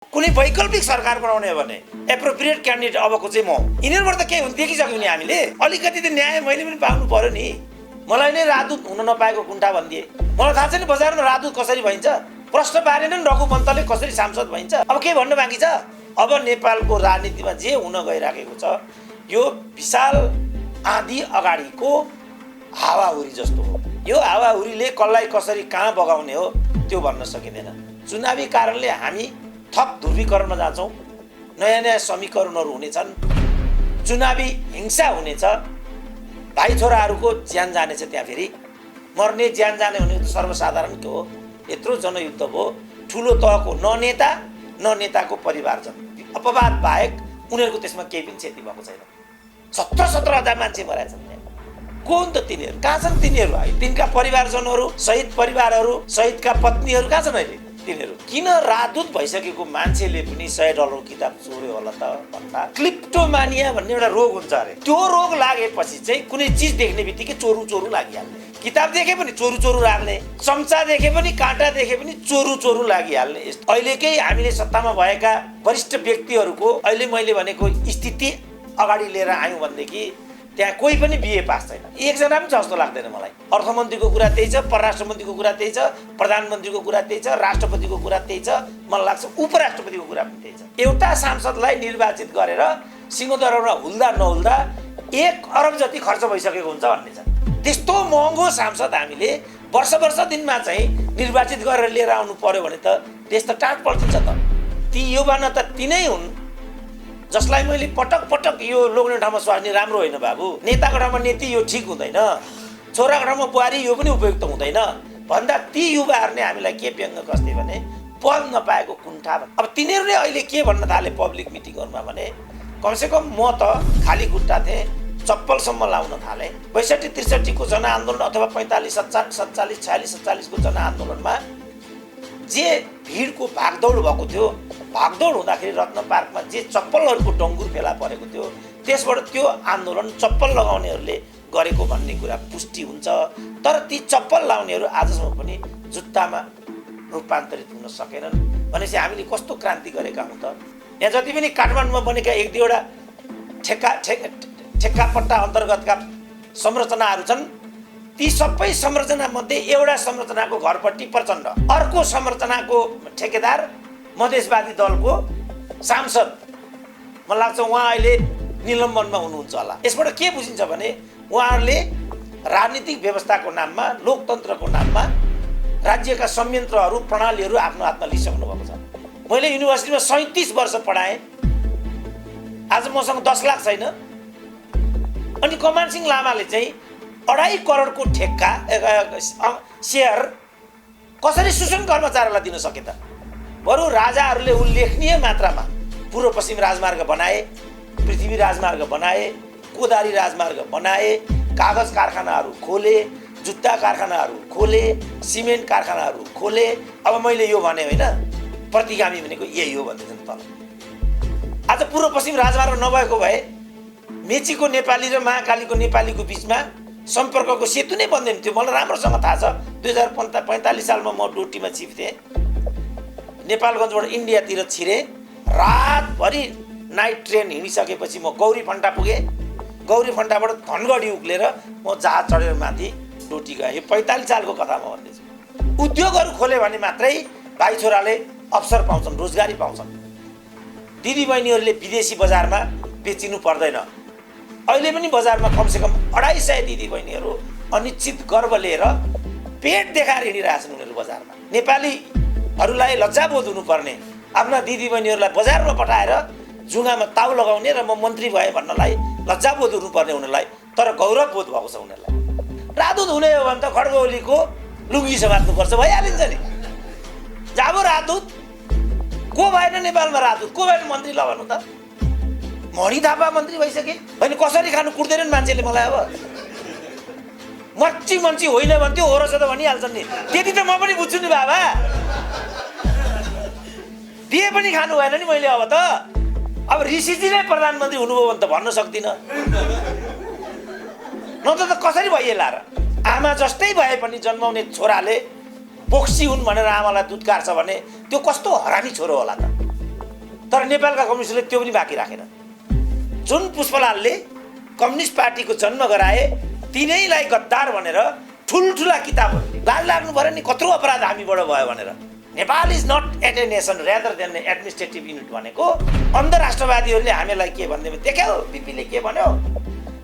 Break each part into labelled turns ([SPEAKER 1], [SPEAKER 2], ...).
[SPEAKER 1] कुनै वैकल्पिक सरकार बनाउने हो भने एप्रोप्रिएट क्यान्डिडेट अबको चाहिँ म यिनीहरूबाट त केही देखिसक्यौँ नि हामीले। अलिकति त न्याय मैले पनि पाउनु पर्यो नि। मलाई नै राजदूत हुन नपाएको कुण्ठा भनिदिए। मलाई थाहा छैन बजारमा राजदूत कसरी भइन्छ, प्रश्न पारेन नि रघु पन्तले कसरी सांसद भइन्छ। अब के भन्नु बाँकी छ? अब नेपालको राजनीतिमा जे हुन गइराखेको छ यो विशाल आँधी अगाडिको हावाहुरी जस्तो हो। यो हावाहुरीले कसलाई कसरी कहाँ बगाउने हो त्यो भन्न सकिँदैन। चुनावी कारणले हामी थप ध्रुवीकरणमा जान्छौँ, नयाँ नयाँ समीकरणहरू हुनेछन्, चुनावी हिंसा हुनेछ, भाइ छोराहरूको ज्यान जानेछ, त्यहाँ फेरि मर्ने ज्यान जाने हुने सर्वसाधारण के हो। यत्रो जनयुद्ध भयो, ठुलो तहको न नेता न नेताको परिवारजन, अपवाद बाहेक उनीहरूको त्यसमा केही पनि क्षति भएको छैन। 17,000 मान्छे मरेछन्। को हुन् त तिनीहरू? कहाँ छन् तिनीहरू? तिनका परिवारजनहरू, शहीद परिवारहरू, शहीदका पत्नीहरू कहाँ छन् अहिले तिनीहरू? किन राजदूत भइसकेको मान्छेले पनि $100 किताब चोर्यो होला त भन्दा क्लिप्टोमानिया भन्ने एउटा रोग हुन्छ अरे। त्यो रोग लागेपछि चाहिँ कुनै चिज देख्ने बित्तिकै चोरु चोरु लागिहाल्ने, किताब देखे पनि चोरु चोरु राख्ने, चम्चा देखे पनि, काँटा देखे पनि चोरु चोरु लागिहाल्ने। अहिलेकै हामीले सत्तामा भएका वरिष्ठ व्यक्तिहरूको अहिले मैले भनेको स्थिति अगाडि लिएर आयौँ भनेदेखि त्यहाँ कोही पनि बिए पास छैन, एकजना पनि जस्तो लाग्दैन मलाई। अर्थमन्त्रीको कुरा त्यही छ, परराष्ट्र मन्त्रीको कुरा त्यही छ, प्रधानमन्त्रीको कुरा त्यही छ, राष्ट्रपतिको कुरा त्यही छ, मलाई लाग्छ उपराष्ट्रपतिको कुरा पनि त्यही छ। एउटा सांसदलाई निर्वाचित गरेर सिंहदरबारमा हुल्दा नहुल्दा 1 अरब जति खर्च भइसकेको हुन्छ भन्ने छ। त्यस्तो महँगो सांसद हामीले वर्ष दिनमा चाहिँ निर्वाचित गरेर लिएर आउनु पर्यो भने त देश त टाढ पल्टिन्छ त। ती युवा न त तिनै हुन् जसलाई मैले पटक पटक यो लोग्ने ठाउँमा स्वास्नी राम्रो होइन बाबु, नेताको ठाउँमा नेती यो ठिक हुँदैन, छोराको ठाउँमा बुहारी यो पनि उपयुक्त हुँदैन भन्दा ती युवाहरूले हामीलाई के व्यङ्ग गर्थे भने पद नपाएको कुण्ठा। अब तिनीहरूले अहिले के भन्न थाले पब्लिक मिटिङहरूमा भने कमसेकम म त खाली खुट्टा थिएँ, चप्पलसम्म लाउन थालेँ। 62-63 को जनआन्दोलन अथवा 45-46 को जनआन्दोलनमा जे भिडको भागदौड भएको थियो, भागदौड हुँदाखेरि रत्न पार्कमा जे चप्पलहरूको डङ्गुर फेला परेको थियो त्यसबाट त्यो आन्दोलन चप्पल लगाउनेहरूले गरेको भन्ने कुरा पुष्टि हुन्छ। तर ती चप्पल लाउनेहरू आजसम्म पनि जुत्तामा रूपान्तरित हुन सकेनन् भनेपछि हामीले कस्तो क्रान्ति गरेका हौँ त। यहाँ जति पनि काठमाडौँमा बनेका 1-2वटा ठेक्कापट्टा अन्तर्गतका संरचनाहरू छन्, ती सबै संरचना मध्ये एउटा संरचनाको घरपट्टि प्रचण्ड, अर्को संरचनाको ठेकेदार मधेसवादी दलको सांसद, मलाई लाग्छ उहाँ अहिले निलम्बनमा हुनुहुन्छ होला। यसबाट के बुझिन्छ भने उहाँहरूले राजनीतिक व्यवस्थाको नाममा, लोकतन्त्रको नाममा राज्यका संयन्त्रहरू, प्रणालीहरू आफ्नो हातमा लिइसक्नु भएको छ। मैले युनिभर्सिटीमा 37 वर्ष पढाएँ, आज मसँग 10 लाख छैन। अनि कमान सिंह लामाले चाहिँ 2.5 करोडको ठेक्का सेयर कसरी सुसन कर्मचारीलाई दिन सके त? बरु राजाहरूले उल्लेखनीय मात्रामा पूर्व पश्चिम राजमार्ग बनाए, पृथ्वी राजमार्ग बनाए, कोदारी राजमार्ग बनाए, कागज कारखानाहरू खोले, जुत्ता कारखानाहरू खोले, सिमेन्ट कारखानाहरू खोले। अब मैले यो भने होइन, प्रतिगामी भनेको यही हो भन्दैछन् तल। आज पूर्व पश्चिम राजमार्ग नभएको भए मेचीको नेपाली र महाकालीको नेपालीको बिचमा सम्पर्कको सेतु नै बन्दैन थियो। मलाई राम्रोसँग थाहा छ। 2045 सालमा म डोटीमा चिफ थिएँ, नेपालगञ्जबाट इन्डियातिर छिरेँ। रातभरि नाइट ट्रेन हिँडिसकेपछि म गौरी फन्टा पुगेँ, गौरी फन्टाबाट धनगढी उक्लेर म जहाज चढेर माथि डोटी गएँ। यो 45 सालको कथा म भन्दैछु। उद्योगहरू खोल्यो भने मात्रै भाइ छोराले अवसर पाउँछन्, रोजगारी पाउँछन्। दिदीबहिनीहरूले विदेशी बजारमा बेचिनु पर्दैन। अहिले पनि बजारमा कमसेकम 250 दिदीबहिनीहरू अनिश्चित गर्व लिएर पेट देखाएर हिँडिरहेछन् उनीहरू बजारमा। नेपालीहरूलाई लज्जाबोध हुनुपर्ने, आफ्ना दिदीबहिनीहरूलाई बजारमा पठाएर जुङ्गामा ताउ लगाउने र म मन्त्री भएँ भन्नलाई लज्जाबोध हुनुपर्ने उनीहरूलाई, तर गौरवबोध भएको छ उनीहरूलाई। राजदूत हुने हो भने त खड्गौलीको लुङ्गी समात्नुपर्छ, भइहालिन्छ नि। जाबो राजदूत को भएन नेपालमा, राजदूत को भएन मन्त्री ल भन्नु त? मणि थापा मन्त्री भइसके होइन, कसरी खानु कुट्दैनन् मान्छेले मलाई। अब मर्ची होइन भन्थ्यो, हो रहेछ त भनिहाल्छन् नि। त्यति त म पनि बुझ्छु नि बाबा। दिए पनि खानु भएन नि मैले। अब त अब ऋषिजी नै प्रधानमन्त्री हुनुभयो भने त भन्न सक्दिनँ, नत्र त कसरी भइएला र? आमा जस्तै भए पनि जन्माउने छोराले बोक्सी हुन् भनेर आमालाई दुत्कार छ भने त्यो कस्तो हरामी छोरो होला त? तर नेपालका कम्युनिस्टले त्यो पनि बाँकी राखेन। जुन पुष्पलालले कम्युनिस्ट पार्टीको जन्म गराए तिनैलाई गद्दार भनेर ठुल्ठुला किताब गाली लाग्नु पर्यो नि, कत्रो अपराध हामीबाट भयो भनेर। Nepal is not at a nation rather than administrative unit भनेको अन्तर्राष्ट्रवादीहरूले हामीलाई के भन्दै देख्यो, बिपीले के भन्यो,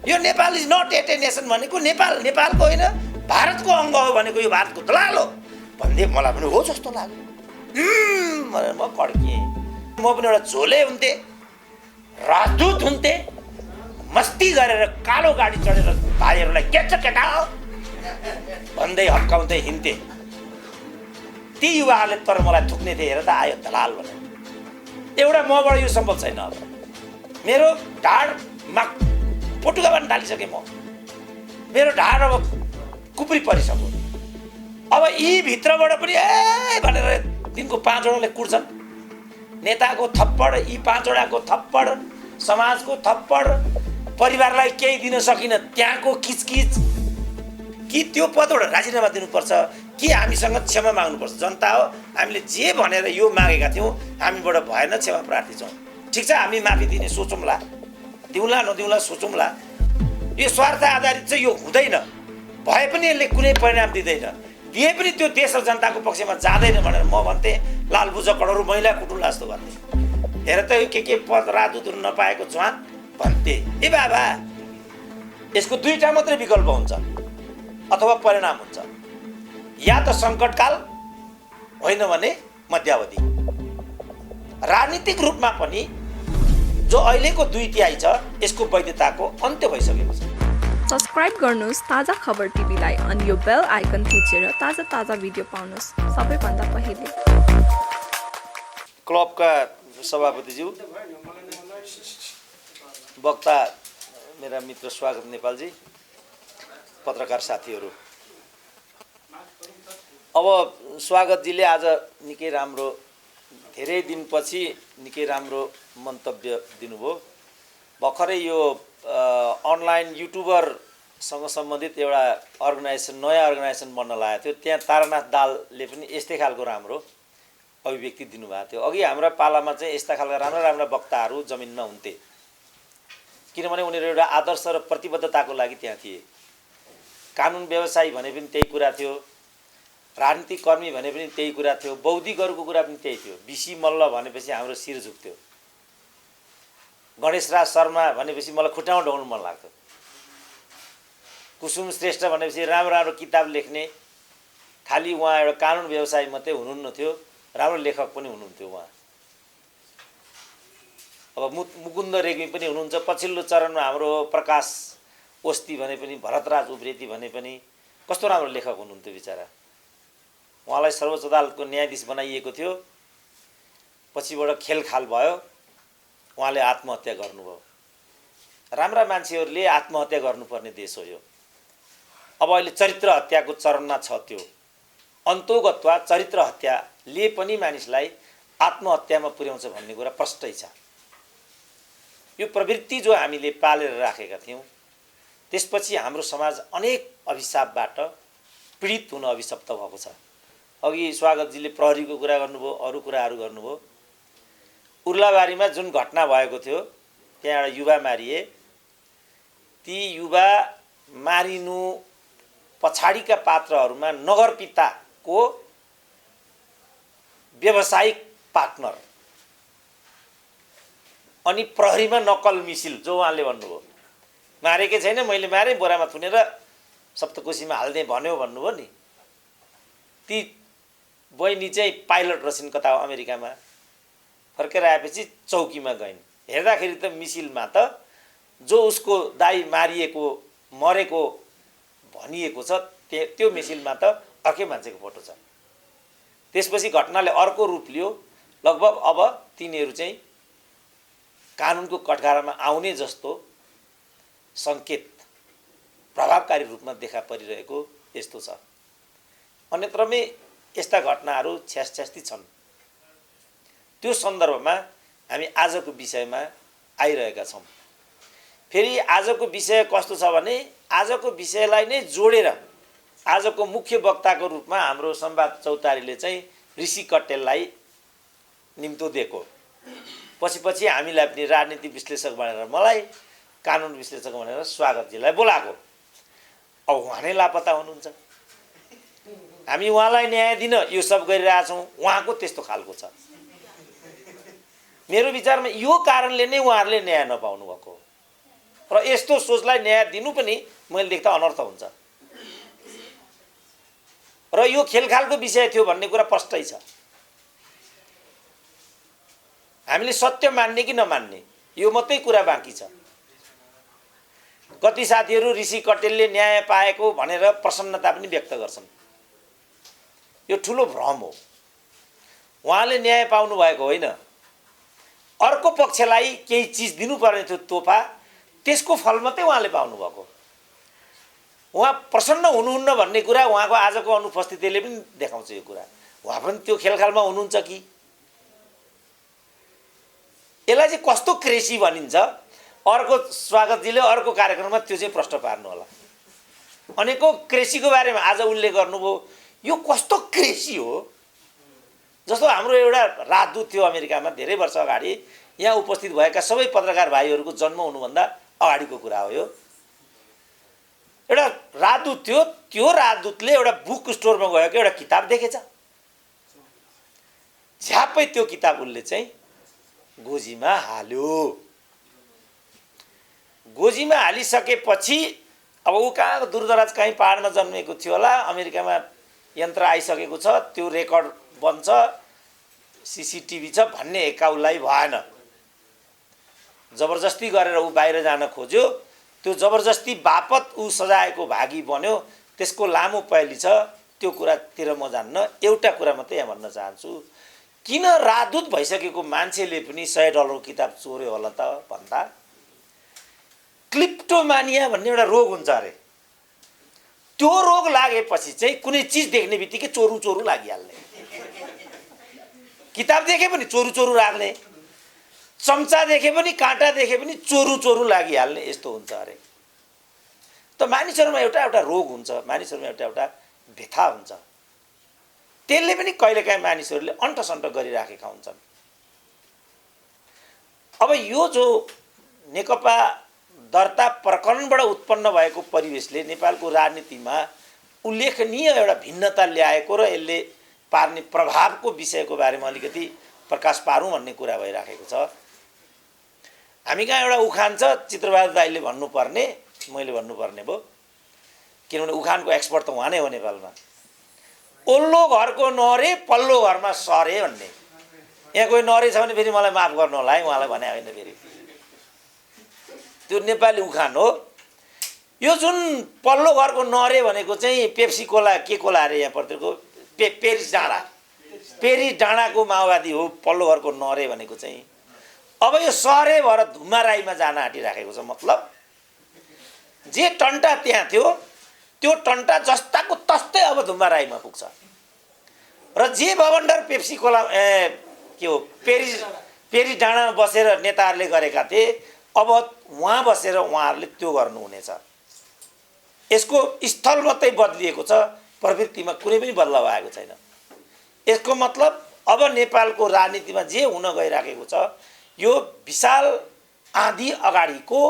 [SPEAKER 1] यो Nepal is not at a nation भनेको नेपालको होइन भारतको अङ्ग हो भनेको, यो भारतको दलाल हो भन्दै मलाई पनि हो जस्तो लाग्यो। म कड्किएँ। म पनि एउटा झोले हुन्थेँ, राजदूत हुन्थेँ, मस्ती गरेर कालो गाडी चढेर भाइहरूलाई के छ केटा भन्दै हप्काउँदै हिँड्थेँ। ती युवाहरूले तर मलाई थुक्ने थिए, हेर त आयो दलाल भनेर। एउटा मबाट यो सम्भव छैन। अब मेरो ढाडमा पोटुका पनि डालिसकेँ, मेरो ढाड अब कुप्री परिसक्यो। अब यी भित्रबाट पनि ए भनेर दिनको 5 वटाले कुट्छन्। नेताको थप्पड, यी 5 वटाको थप्पड, समाजको थप्पड, परिवारलाई केही दिन सकिन त्यहाँको किचकिच। कि त्यो पदबाट राजीनामा दिनुपर्छ कि हामीसँग क्षमा माग्नुपर्छ? जनता हो, हामीले जे भनेर यो मागेका थियौँ हामीबाट भएन, क्षमा प्रार्थी छौँ। ठिक छ, हामी माफी दिने सोचौँला, दिउँला नदिउँला सोचौँला। यो स्वार्थ आधारित चाहिँ यो हुँदैन, भए पनि यसले कुनै परिणाम दिँदैन, दिए पनि त्यो देश र जनताको पक्षमा जाँदैन भनेर म भन्थेँ। लाल बुझकडहरू महिला कुटुल्ला जस्तो भन्थेँ। हेर त यो के पद राजदूतहरू नपाएको ځवान भन्थे। ए बाबा, यसको दुईटा मात्रै विकल्प हुन्छ अथवा परिणाम हुन्छ, या त सङ्कटकाल होइन भने मध्यावधि। राजनीतिक रूपमा पनि जो अहिलेको 2/3 छ यसको वैधताको अन्त्य भइसकेको छ।
[SPEAKER 2] सब्सक्राइब गर्नुहोस् ताजा खबर टिभीलाई अनि यो बेल आइकन थिचेर ताजा भिडियो पाउनुहोस् सबैभन्दा पहिले।
[SPEAKER 1] क्लबका सभापतिज्यू, वक्ता मेरा मित्र स्वागत नेपालजी, पत्रकार साथीहरू, अब स्वागतजीले आज निकै राम्रो, धेरै दिनपछि निकै राम्रो मन्तव्य दिनुभयो। भर्खरै यो अनलाइन युट्युबरसँग सम्बन्धित एउटा अर्गनाइजेसन, नयाँ अर्गनाइजेसन बन्न लागेको थियो, त्यहाँ तारानाथ दालले पनि यस्तै खालको राम्रो अभिव्यक्ति दिनुभएको थियो। अघि हाम्रा पालामा चाहिँ यस्ता खालका राम्रा वक्ताहरू जमिनमा हुन्थे, किनभने उनीहरू एउटा आदर्श र प्रतिबद्धताको लागि त्यहाँ थिए। कानुन व्यवसायी भने पनि त्यही कुरा थियो, राजनीतिक कर्मी भने पनि त्यही कुरा थियो, बौद्धिकहरूको कुरा पनि त्यही थियो। बिसी मल्ल भनेपछि हाम्रो शिर झुक्थ्यो, गणेश राज शर्मा भनेपछि मलाई खुट्टामा ढोग्नु मन लाग्थ्यो, कुसुम श्रेष्ठ भनेपछि राम्रो किताब लेख्ने, खालि उहाँ एउटा कानुन व्यवसायी मात्रै हुनुहुन्न थियो, राम्रो लेखक पनि हुनुहुन्थ्यो उहाँ। अब मुकुन्द रेग्मी पनि हुनुहुन्छ, पछिल्लो चरणमा हाम्रो प्रकाश ओस्ती भने पनि, भरतराज उप्रेती भने पनि कस्तो राम्रो लेखक हुनुहुन्थ्यो बिचरा। उहाँलाई सर्वोच्च अदालतको न्यायाधीश बनाइएको थियो, पछिबाट खेलखाल भयो, उहाँले आत्महत्या गर्नुभयो। राम्रा मान्छेहरूले आत्महत्या गर्नुपर्ने देश हो यो। अब अहिले चरित्र हत्याको चरणमा छ त्यो। अन्तोगत्वा चरित्र हत्याले पनि मानिसलाई आत्महत्यामा पुर्याउँछ भन्ने कुरा प्रष्टै छ। यो प्रवृत्ति जो हामीले पालेर राखेका थियौँ, त्यसपछि हाम्रो समाज अनेक अभिशापबाट पीडित हुन अभिशप्त भएको छ। अघि स्वागतजीले प्रहरीको कुरा गर्नुभयो, अरू कुराहरू गर्नुभयो। उर्लाबारीमा जुन घटना भएको थियो, त्यहाँ एउटा युवा मारिए। ती युवा मारिनु पछाडिका पात्रहरूमा नगरपिताको व्यावसायिक पार्टनर अनि प्रहरीमा नक्कल मिसिल, जो उहाँले भन्नुभयो मारेकै छैन, मैले मारेँ, बोरामा थुनेर सप्तकोशीमा हाल्दै भन्यो भन्नुभयो नि। ती बहिनी चाहिँ पाइलट रहेछन् कता अमेरिकामा, फर्केर आएपछि चौकीमा गइन्। हेर्दाखेरि त मिसिलमा त जो उसको दाइ मारिएको मरेको भनिएको छ त्यो मिसिलमा त अर्कै मान्छेको फोटो छ। त्यसपछि घटनाले अर्को रूप लियो। लगभग अब तिनीहरू चाहिँ कानुनको कठघरामा आउने जस्तो सङ्केत प्रभावकारी रूपमा देखा परिरहेको यस्तो छ। अन्यत्रमै यस्ता घटनाहरू छ्यासछ्यास्ती छन्। त्यो सन्दर्भमा हामी आजको विषयमा आइरहेका छौँ। फेरि आजको विषय कस्तो छ भने, आजको विषयलाई नै जोडेर आजको मुख्य वक्ताको रूपमा हाम्रो संवाद चौतारीले चाहिँ ऋषि कट्टेललाई निम्तो दिएको। पछि हामीलाई पनि राजनीति विश्लेषक भनेर मलाई कानुन विश्लेषक भनेर स्वागतजीलाई बोलाएको। अब उहाँ नै लापत्ता हुनुहुन्छ। हामी उहाँलाई न्याय दिन यो सब गरिरहेछौँ, उहाँको त्यस्तो खालको छ। मेरो विचारमा यो कारणले नै उहाँहरूले न्याय नपाउनु भएको र यस्तो सोचलाई न्याय दिनु पनि मैले देख्दा अनर्थ हुन्छ र यो खेलखालको विषय थियो भन्ने कुरा प्रष्टै छ। हामीले सत्य मान्ने कि नमान्ने यो मात्रै कुरा बाँकी छ। कति साथीहरू ऋषि कटेलले न्याय पाएको भनेर प्रसन्नता पनि व्यक्त गर्छन्। यो ठुलो भ्रम हो। उहाँले न्याय पाउनु भएको होइन, अर्को पक्षलाई केही चिज दिनुपर्ने थियो तोहफा, त्यसको फल मात्रै उहाँले पाउनु भएको। उहाँ प्रसन्न हुनुहुन्न भन्ने कुरा उहाँको आजको अनुपस्थितिले पनि देखाउँछ। यो कुरा उहाँ पनि त्यो खेलखालमा हुनुहुन्छ कि? यसलाई चाहिँ कस्तो क्रेसी भनिन्छ? अर्को स्वागतजीले अर्को कार्यक्रममा त्यो चाहिँ प्रश्न पार्नु होला। अनेकौं क्रेसीको बारेमा आज उल्लेख गर्नुभयो। यो कस्तो क्रेसी हो? जस्तो हाम्रो एउटा राजदूत थियो अमेरिकामा धेरै वर्ष अगाडि, यहाँ उपस्थित भएका सबै पत्रकार भाइहरूको जन्म हुनुभन्दा अगाडिको कुरा हो यो। एउटा राजदूत थियो, त्यो राजदूतले एउटा बुक स्टोरमा गएको एउटा किताब देखेछ। झ्याप्पै त्यो किताब उसले चाहिँ गोजीमा हाल्यो। गोजीमा हालिसकेपछि अब ऊ कहाँ दूरदराज कहीँ पहाडमा जन्मेको थियो होला, अमेरिकामा यन्त्र आइसकेको छ, त्यो रेकर्ड बन्छ, सीसीटीभी छ भन्ने एकाउलाई भएन। जबरजस्ती गरेर ऊ बाहिर जान खोज्यो। त्यो जबरजस्ती बापत ऊ सजायको भागी बन्यो। त्यसको लामो पहेली छ, त्यो कुरातिर म जान्न। एउटा कुरा मात्रै यहाँ भन्न चाहन्छु, किन राजदूत भइसकेको मान्छेले पनि $100 किताब चोर्यो होला त भन्दा क्लिप्टोमानिया भन्ने एउटा रोग हुन्छ अरे। त्यो रोग लागेपछि चाहिँ कुनै चिज देख्ने बित्तिकै चोरु चोरु लागिहाल्ने, किताब देखे पनि चोरु चोरु राख्ने, चम्चा देखे पनि काँटा देखे पनि चोरु चोरु लागिहाल्ने, यस्तो हुन्छ अरे। त मानिसहरूमा एउटा एउटा रोग हुन्छ, मानिसहरूमा एउटा एउटा व्यथा हुन्छ। त्यसले पनि कहिलेकाहीँ मानिसहरूले अन्टसन्ट गरिराखेका हुन्छन्। अब यो जो नेकपा दर्ता प्रकरणबाट उत्पन्न भएको परिवेशले नेपालको राजनीतिमा उल्लेखनीय एउटा भिन्नता ल्याएको र यसले पार्ने प्रभावको विषयको बारेमा अलिकति प्रकाश पारौँ भन्ने कुरा भइराखेको छ। हामी कहाँ एउटा उखान छ, चित्रबहादुर दाइले भन्नुपर्ने, मैले भन्नुपर्ने भयो, किनभने उखानको एक्सपर्ट त उहाँ नै हो नेपालमा। ओल्लो घरको नरे पल्लो घरमा सरे भन्ने। यहाँ कोही नरे छ भने फेरि मलाई माफ गर्नु होला है, उहाँलाई भने होइन, फेरि त्यो नेपाली उखान हो। यो जुन पल्लो घरको नरे भनेको चाहिँ पेप्सी कोला के कोला अरे यहाँ पर्तिरको पेरिस डाँडाको माओवादी हो पल्लो घरको नरे भनेको चाहिँ। अब यो सरे भएर धुम्मा राईमा जान आँटिराखेको छ। मतलब जे टन्टा त्यहाँ थियो त्यो टन्टा जस्ताको तस्तै अब धुम्मा राईमा पुग्छ। र जे भवन्डर पेप्सी कोला के हो पेरिस डाँडामा बसेर नेताहरूले गरेका थिए, अब वहाँ बसेर उहाँहरूले त्यो गर्नुहुनेछ। यसको स्थल मात्रै बदलिएको छ, प्रवृत्तिमा कुनै पनि बदलाव आएको छैन। यसको मतलब अब नेपालको राजनीतिमा जे हुन गइराखेको छ यो विशाल आँधी अगाडिको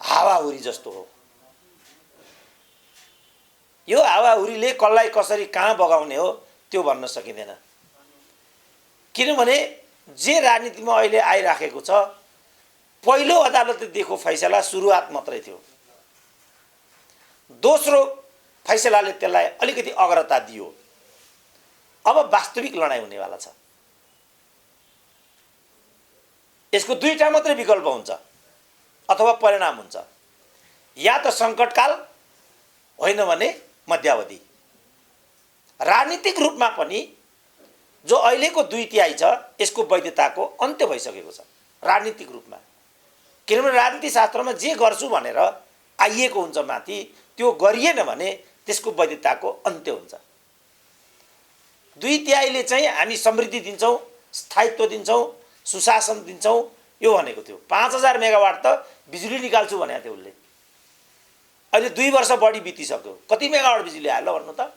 [SPEAKER 1] हावाहुरी जस्तो हो। यो हावाहुरीले कसलाई कसरी कहाँ बगाउने हो त्यो भन्न सकिँदैन। किनभने जे राजनीतिमा अहिले आइराखेको छ, पहिलो अदालतले दिएको फैसला सुरुवात मात्रै थियो। दोस्रो फैसलाले त्यसलाई अलिकति अग्रता दियो। अब वास्तविक लडाइँ हुनेवाला छ। यसको दुईटा मात्रै विकल्प हुन्छ अथवा परिणाम हुन्छ, या त सङ्कटकाल होइन भने मध्यावधि। राजनीतिक रूपमा पनि जो अहिलेको 2/3 छ यसको वैधताको अन्त्य भइसकेको छ राजनीतिक रूपमा। किनभने राजनीति शास्त्रमा जे गर्छु भनेर आइएको हुन्छ माथि, त्यो गरिएन भने त्यसको वैधताको अन्त्य हुन्छ। 2/3 चाहिँ हामी समृद्धि दिन्छौँ, स्थायित्व दिन्छौँ, सुशासन दिन्छौँ यो भनेको थियो। 5000 मेगावाट त बिजुली निकाल्छु भनेको थियो उसले। अहिले 2 वर्ष बढी बितिसक्यो, कति मेगावाट बिजुली आयो ल भन्नु त?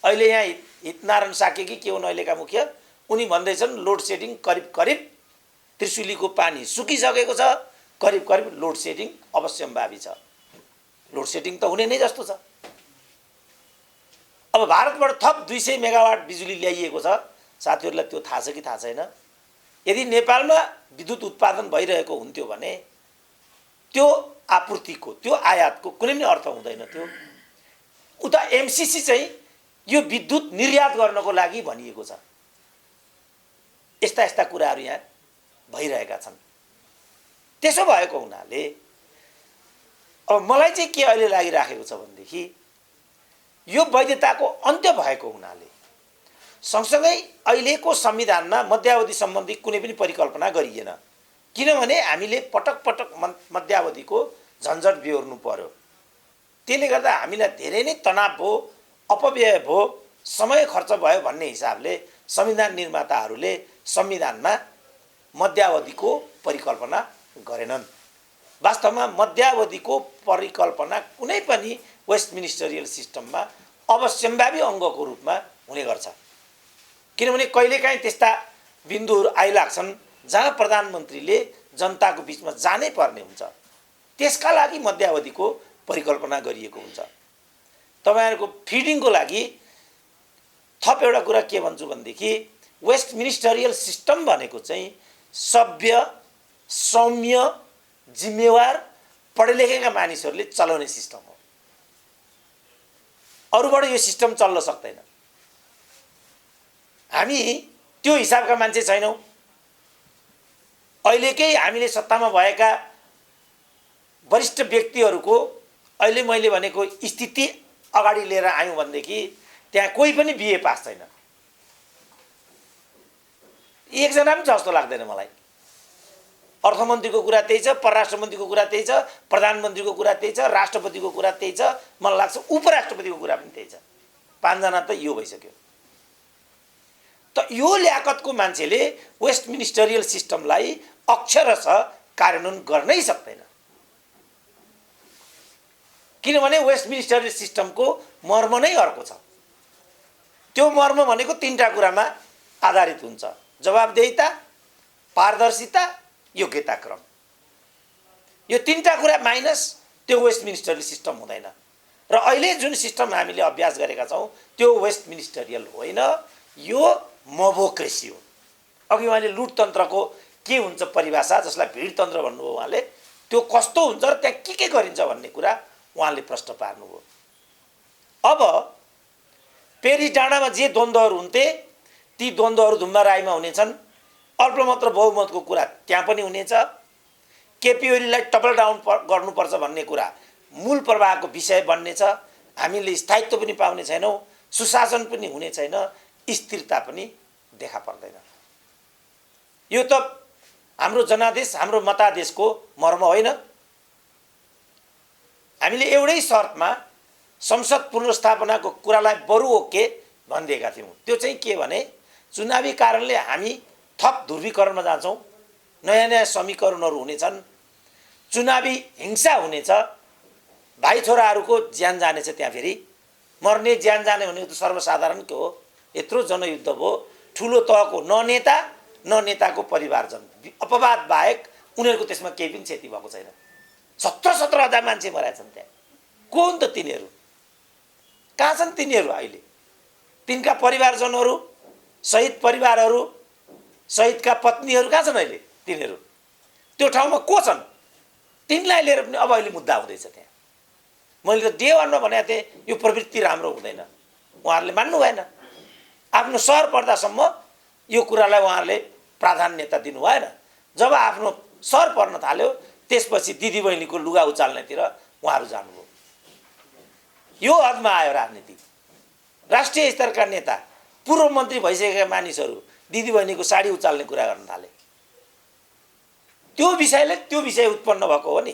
[SPEAKER 1] अहिले यहाँ हितनारायण साके कि के हुन् अहिलेका मुखिया, उनी भन्दैछन् लोड सेडिङ करिब त्रिशुलीको पानी सुकिसकेको छ, करिब करिब लोड सेडिङ अवश्यम्भावी छ। लोड सेडिङ त हुने नै जस्तो छ। अब भारतबाट थप 200 मेगावाट बिजुली ल्याइएको छ। साथीहरूलाई त्यो थाहा छ कि थाहा छैन? यदि नेपालमा विद्युत उत्पादन भइरहेको हुन्थ्यो भने त्यो आपूर्तिको, त्यो आयातको कुनै पनि अर्थ हुँदैन थियो। उता एमसिसी चाहिँ यो विद्युत निर्यात गर्नको लागि भनिएको छ। यस्ता यस्ता कुराहरू यहाँ भइरहेका छन्। त्यसो भएको हुनाले अब मलाई चाहिँ के अहिले लागिराखेको छ भनेदेखि यो वैधताको अन्त्य भएको हुनाले सँगसँगै अहिलेको संविधानमा मध्यावधि सम्बन्धी कुनै पनि परिकल्पना गरिएन। किनभने हामीले पटक पटक मध्यावधिको झन्झट बिहोर्नु पर्यो। त्यसले गर्दा हामीलाई धेरै नै तनाव भयो, अपव्यय भयो, समय खर्च भयो भन्ने हिसाबले संविधान निर्माताहरूले संविधानमा मध्यावधिको परिकल्पना गरेनन्। वास्तवमा मध्यावधिको परिकल्पना कुनै पनि वेस्टमिनिस्टरियल सिस्टममा अवश्यम्भावी अङ्गको रूपमा हुने गर्छ। किनभने कहिलेकाहीँ त्यस्ता बिन्दुहरू आइलाग्छन् जहाँ प्रधानमन्त्रीले जनताको बिचमा जानै पर्ने हुन्छ। त्यसका लागि मध्यावधिको परिकल्पना गरिएको हुन्छ। तपाईहरुको फिडिङको लागि थप एउटा कुरा के भन्छु भनेदेखि वेस्टमिनिस्टरियल सिस्टम भनेको चाहिँ सभ्य, सौम्य, जिम्मेवार, पढेलेखेका मानिसहरूले चलाउने सिस्टम हो। अरूबाट यो सिस्टम चल्न सक्दैन। हामी त्यो हिसाबका मान्छे छैनौं। अहिलेकै हामीले सत्तामा भएका वरिष्ठ व्यक्तिहरूको अहिले मैले भनेको स्थिति अगाडि लिएर आयौं भनेदेखि त्यहाँ कोही पनि बिए पास छैन। एकजना पनि जस्तो लाग्दैन मलाई। अर्थमन्त्रीको कुरा त्यही छ, परराष्ट्र मन्त्रीको कुरा त्यही छ, प्रधानमन्त्रीको कुरा त्यही छ, राष्ट्रपतिको कुरा त्यही छ, मलाई लाग्छ उपराष्ट्रपतिको कुरा पनि त्यही छ। 5 जना त यो भइसक्यो। त यो ल्याकतको मान्छेले वेस्टमिनिस्टरियल सिस्टमलाई अक्षरशः कार्यान्वयन गर्नै सक्दैन। किनभने वेस्टमिनिस्टरियल सिस्टमको मर्म नै अर्को छ। त्यो मर्म भनेको 3टा कुरामा आधारित हुन्छ: जवाबदेहिता, पारदर्शिता, योग्यता क्रम। यो 3टा कुरा माइनस त्यो वेस्टमिनिस्टरियल सिस्टम हुँदैन। र अहिले जुन सिस्टम हामीले अभ्यास गरेका छौं त्यो वेस्टमिनिस्टरियल होइन, यो मोबोक्रेसी हो। अघि उहाँले लुटतन्त्रको के हुन्छ परिभाषा, जसलाई भिडतन्त्र भन्नुभयो उहाँले, त्यो कस्तो हुन्छ र त्यहाँ के गरिन्छ भन्ने कुरा उहाँले प्रश्न पार्नुभयो। अब पेरिस डाँडामा जे द्वन्द्वहरू हुन्थे ती द्वन्द्वहरू धुम्बा राईमा हुनेछन्। अल्पमत र बहुमतको कुरा त्यहाँ पनि हुनेछ। केपी ओलीलाई टपल डाउन गर्नुपर्छ भन्ने कुरा मूल प्रवाहको विषय बन्नेछ। हामीले स्थायित्व पनि पाउने छैनौं, सुशासन पनि हुने छैन, स्थिरता पनि देखा पर्दैन। यो त हाम्रो जनादेश, हाम्रो मतादेशको मर्म होइन। हामीले एउटै शर्तमा संसद पुनर्स्थापनाको कुरालाई बरु ओके भनिदिएका थियौं। त्यो चाहिँ के भने चुनावी कारणले हामी थप ध्रुवीकरणमा जान्छौं, नयाँ नयाँ समीकरणहरू हुनेछन्, चुनावी हिंसा हुनेछ, भाइ छोराहरूको ज्यान जानेछ, त्यहाँ फेरि मर्ने ज्यान जाने भनेको त सर्वसाधारण के हो। यत्रो जनयुद्ध भयो, ठुलो तहको न नेता न नेताको परिवारजन, अपवाद बाहेक उनीहरूको त्यसमा केही पनि क्षति भएको छैन। 17-17 हजार मान्छे मरेछन् त्यहाँ। को हुन् त तिनीहरू? कहाँ छन् तिनीहरू अहिले? तिनका परिवारजनहरू, शहीद परिवारहरू, शहीदका पत्नीहरू कहाँ छन् अहिले? तिनीहरू त्यो ठाउँमा को छन्? तिनलाई लिएर पनि अब अहिले मुद्दा हुँदैछ त्यहाँ। मैले त डे 1 मा भनेको थिएँ यो प्रवृत्ति राम्रो हुँदैन। उहाँहरूले मान्नु भएन। आफ्नो सहर पर्दासम्म यो कुरालाई उहाँहरूले प्राधान्यता दिनु भएन। जब आफ्नो सहर पर्न थाल्यो त्यसपछि दिदीबहिनीको लुगा उचाल्नेतिर उहाँहरू जानुभयो। यो हदमा आयो राजनीति। राष्ट्रिय स्तरका नेता, पूर्व मन्त्री भइसकेका मानिसहरू दिदीबहिनीको साडी उचाल्ने कुरा गर्न थाले। त्यो विषय उत्पन्न भएको हो नि।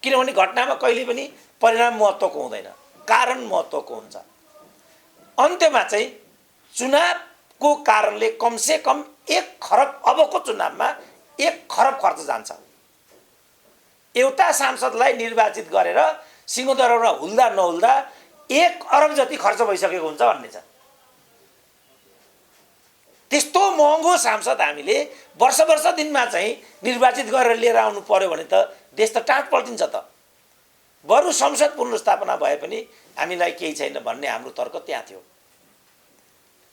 [SPEAKER 1] किनभने घटनामा कहिले पनि परिणाम महत्त्वको हुँदैन, कारण महत्त्वको हुन्छ। अन्त्यमा चाहिँ चुनावको कारणले कमसे कम 1 खरब, अबको चुनावमा 1 खरब खर्च जान्छ। एउटा सांसदलाई निर्वाचित गरेर सिंहदरबारमा हुल्दा नहुल्दा 1 अरब जति खर्च भइसकेको हुन्छ भन्ने छ। त्यस्तो महँगो सांसद हामीले वर्ष दिनमा चाहिँ निर्वाचित गरेर लिएर आउनु पर्यो भने त देश त टाँट पल्टिन्छ त। बरु संसद पुनर्स्थापना भए पनि हामीलाई केही छैन भन्ने हाम्रो तर्क त्यहाँ थियो।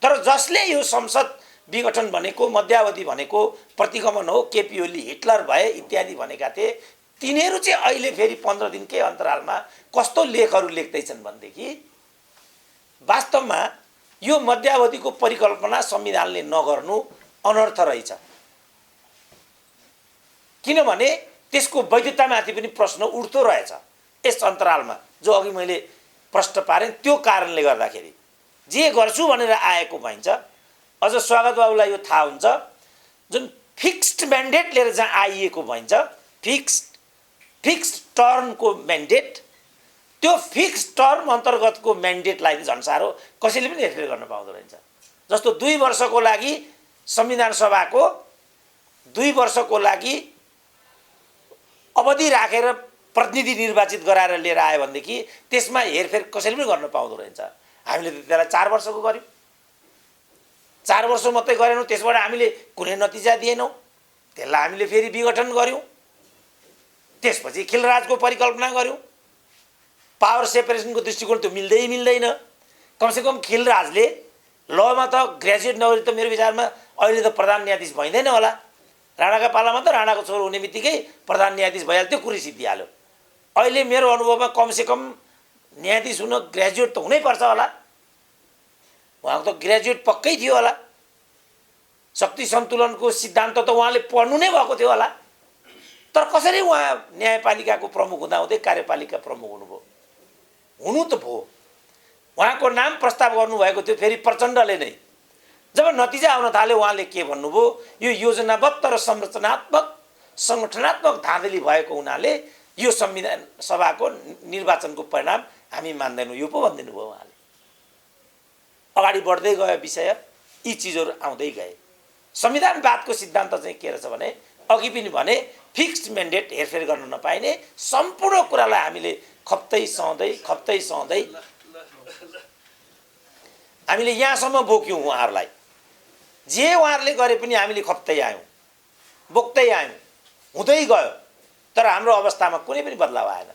[SPEAKER 1] तर जसले यो संसद विघटन भनेको मध्यावधि भनेको प्रतिगमन हो, केपी ओली हिटलर भए इत्यादि भनेका थिए, तिनीहरू चाहिँ अहिले फेरि 15 दिनकै अन्तरालमा कस्तो लेखहरू लेख्दैछन् भनेदेखि वास्तवमा यो मध्यावधिको परिकल्पना संविधानले नगर्नु अनर्थ रहेछ। किनभने त्यसको वैधतामाथि पनि प्रश्न उठ्दो रहेछ यस अन्तरालमा, जो अघि मैले प्रश्न पारेँ त्यो कारणले गर्दाखेरि जे गर्छु भनेर आएको भइन्छ। अझ स्वागत बाबुलाई यो थाहा हुन्छ, जुन फिक्स्ड म्यान्डेट लिएर जहाँ आइएको भइन्छ, फिक्स्ड टर्मको म्यान्डेट, त्यो फिक्स्ड टर्म अन्तर्गतको म्यान्डेटलाई झन् साह्रो कसैले पनि हेरफेर गर्न पाउँदो रहेछ। जस्तो 2 वर्षको लागि संविधान सभाको 2 वर्षको लागि अवधि राखेर प्रतिनिधि निर्वाचित गराएर लिएर आयो भनेदेखि त्यसमा हेरफेर कसैले पनि गर्न पाउँदो रहेछ। हामीले त त्यसलाई 4 वर्षको गर्यौँ, 4 वर्ष मात्रै गरेनौँ, त्यसबाट हामीले कुनै नतिजा दिएनौँ, त्यसलाई हामीले फेरि विघटन गऱ्यौँ, त्यसपछि खिलराजको परिकल्पना गऱ्यौँ। पावर सेपरेसनको दृष्टिकोण त्यो मिल्दैन। कमसेकम खिलराजले लमा त ग्रेजुएट नगरी त मेरो विचारमा अहिले त प्रधान न्यायाधीश भइँदैन होला। राणाका पालामा त राणाको छोरो हुने बित्तिकै प्रधान न्यायाधीश भइहाल्यो, त्यो कुरै सिद्धिहाल्यो। अहिले मेरो अनुभवमा कमसेकम न्यायाधीश हुन ग्रेजुएट त हुनैपर्छ होला। उहाँको त ग्रेजुएट पक्कै थियो होला। शक्ति सन्तुलनको सिद्धान्त त उहाँले पढ्नु नै भएको थियो होला। तर कसरी उहाँ न्यायपालिकाको प्रमुख हुँदाहुँदै कार्यपालिका प्रमुख हुनुभयो? हुनु त भयो। उहाँको नाम प्रस्ताव गर्नुभएको थियो फेरि प्रचण्डले नै। जब नतिजा आउन थाल्यो उहाँले के भन्नुभयो, यो योजनाबद्ध र संरचनात्मक सङ्गठनात्मक धाँधली भएको हुनाले यो संविधान सभाको निर्वाचनको परिणाम हामी मान्दैनौँ, यो पो भनिदिनु भयो उहाँले। अगाडि बढ्दै गयो विषय, यी चिजहरू आउँदै गए। संविधानवादको सिद्धान्त चाहिँ के रहेछ भने, अघि पनि भने फिक्स्ड म्यान्डेट हेरफेर गर्न नपाइने, सम्पूर्ण कुरालाई हामीले खप्दै सहँदै हामीले यहाँसम्म बोक्यौँ। उहाँहरूलाई जे उहाँहरूले गरे पनि हामीले खप्दै आयौँ, बोक्दै आयौँ, हुँदै गयो। तर हाम्रो अवस्थामा कुनै पनि बदलाव आएन।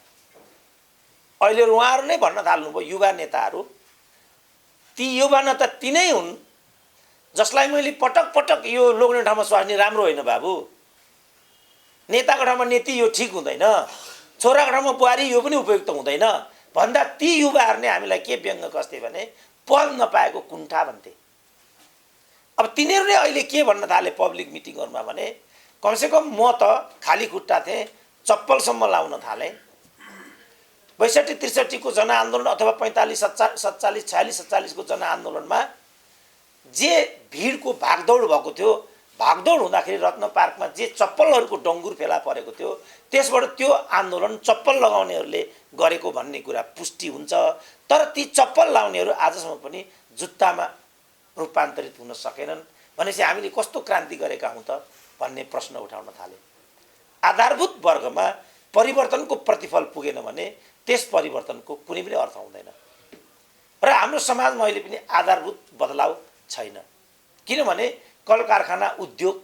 [SPEAKER 1] अहिले उहाँहरू नै भन्न थाल्नुभयो, युवा नेताहरू, ती युवा नेता तिनै हुन् जसलाई मैले पटक यो लोग्ने ठाउँमा स्वास्नी राम्रो होइन बाबु, नेताको ठाउँमा नेती यो ठिक हुँदैन, छोराको ठाउँमा बुहारी यो पनि उपयुक्त हुँदैन भन्दा ती युवाहरूले हामीलाई के व्यङ्ग कस्थे भने पद नपाएको कुण्ठा भन्थे। अब तिनीहरू नै अहिले के भन्न थाले पब्लिक मिटिङहरूमा भने, कमसेकम म त खाली खुट्टा थिएँ, चप्पलसम्म लाउन थालेँ। 62-63 को जनआन्दोलन अथवा 45-47-46 को जनआन्दोलनमा जे भिडको भागदौड भएको थियो, भागदौड हुँदाखेरि रत्न पार्कमा जे चप्पलहरूको डङ्गुर फेला परेको थियो, त्यसबाट त्यो आन्दोलन चप्पल लगाउनेहरूले गरेको भन्ने कुरा पुष्टि हुन्छ। तर ती चप्पल लाउनेहरू आजसम्म पनि जुत्तामा रूपान्तरित हुन सकेनन् भनेपछि हामीले कस्तो क्रान्ति गरेका हौँ त भन्ने प्रश्न उठाउन थाले। आधारभूत वर्गमा परिवर्तनको प्रतिफल पुगेन भने त्यस परिवर्तनको कुनै पनि अर्थ हुँदैन। र हाम्रो समाजमा अहिले पनि आधारभूत बदलाव छैन। किनभने कल कारखाना उद्योग,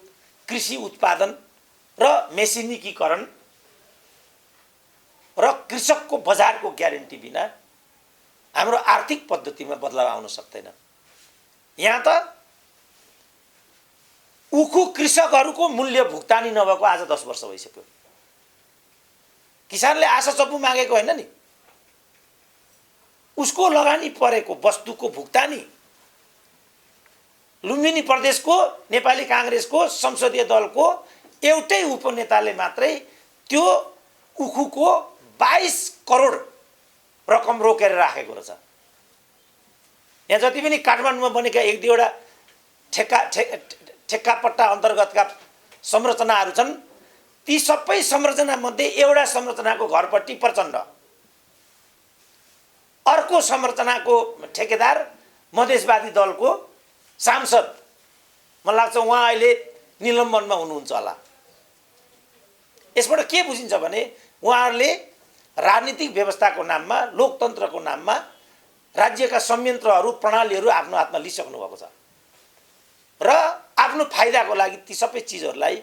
[SPEAKER 1] कृषि उत्पादन र मेसिनिकीकरण र कृषकको बजारको ग्यारेन्टी बिना हाम्रो आर्थिक पद्धतिमा बदलाव आउन सक्दैन। यहाँ त उखु कृषकहरूको मूल्य भुक्तानी नभएको आज 10 वर्ष भइसक्यो। किसानले आशा चप्पु मागेको होइन नि, उसको लगानी परेको वस्तुको भुक्तानी लुम्बिनी प्रदेशको नेपाली काङ्ग्रेसको संसदीय दलको एउटै उपनेताले मात्रै त्यो उखुको 22 करोड रकम रोकेर राखेको रहेछ। यहाँ जति पनि काठमाडौँमा बनेका 1-2वटा ठेक्कापट्टा अन्तर्गतका संरचनाहरू छन्, ती सबै संरचनामध्ये एउटा संरचनाको घरपट्टि प्रचण्ड, अर्को संरचनाको ठेकेदार मधेसवादी दलको सांसद, मलाई लाग्छ उहाँ अहिले निलम्बनमा हुनुहुन्छ होला। यसबाट के बुझिन्छ भने उहाँहरूले राजनीतिक व्यवस्थाको नाममा, लोकतन्त्रको नाममा राज्यका संयन्त्रहरू, प्रणालीहरू आफ्नो हातमा लिइसक्नु भएको छ। र आफ्नो फाइदाको लागि ती सबै चिजहरूलाई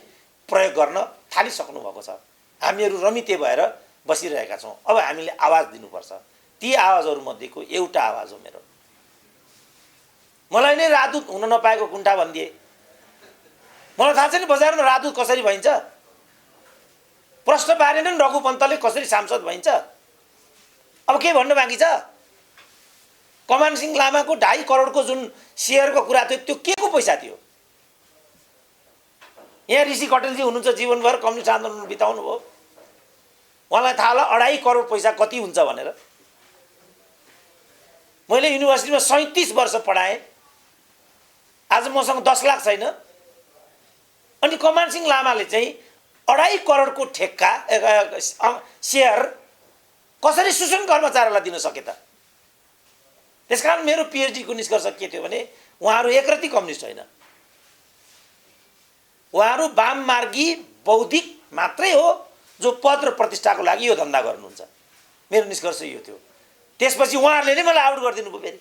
[SPEAKER 1] प्रयोग गर्न थालिसक्नु भएको छ। हामीहरू रमिते भएर बसिरहेका छौँ। अब हामीले आवाज दिनुपर्छ। ती आवाजहरू मध्येको एउटा आवाज हो मेरो। मलाई नै राजदूत हुन नपाएको कुण्ठा भनिदिए। मलाई थाहा छैन बजारमा राजदूत कसरी भइन्छ। प्रश्न पारेनन् रघु पन्तले कसरी सांसद भइन्छ। अब के भन्न बाँकी छ? कमान सिंह लामाको 2.5 करोडको जुन सेयरको कुरा थियो त्यो के को पैसा थियो? यहाँ ऋषि कटेलजी हुनुहुन्छ, जीवनभर कम्युनिस्ट आन्दोलन बिताउनु भयो। उहाँलाई थाहा होला 2.5 करोड पैसा कति हुन्छ भनेर। मैले युनिभर्सिटीमा 37 वर्ष पढाएँ। आज मसँग 10 लाख छैन। अनि कमान सिंह लामाले चाहिँ 2.5 करोडको ठेक्का सेयर कसरी सुसन कर्मचारीलाई दिन सके त? त्यसकारण मेरो पीएचडी को निष्कर्ष के थियो भने उहाँहरू एकरती कम्युनिस्ट होइन, उहाँहरू वाममार्गी बौद्धिक मात्रै हो जो पद र प्रतिष्ठाको लागि यो धन्दा गर्नुहुन्छ। मेरो निष्कर्ष यो थियो। त्यसपछि उहाँहरूले नै मलाई आउट गरिदिनु भयो। फेरि